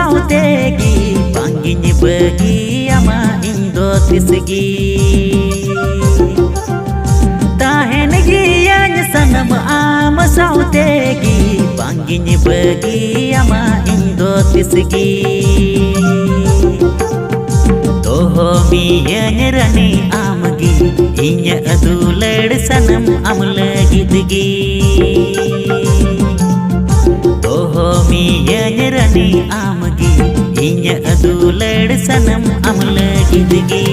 sautegi panggilnya bagi ama indo tisgi tahen gianya sanam ama sautegi panggilnya bagi ama indo tisgi toho mianya rani amgi inya adulad sanam amlagi digi toho mianya rani amgi inya adulad sanam amlagi digi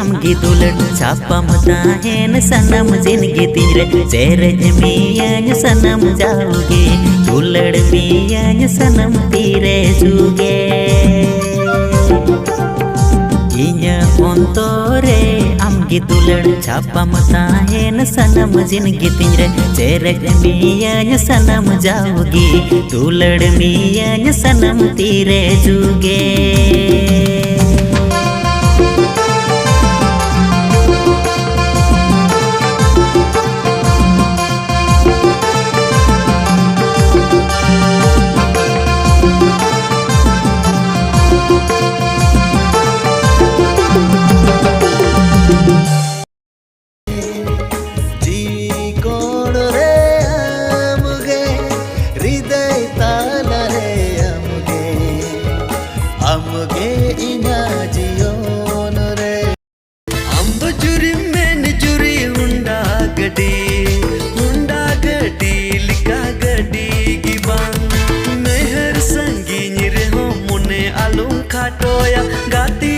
amgi tulen chapa matahen sanam jingi tinre seraj miyanya sanam jauge tulad miyanya sanam tire juge inya ontore amgi tulen chapa matahen sanam jingi tinre seraj miyanya sanam jauge tulad miyanya sanam tire juge Gati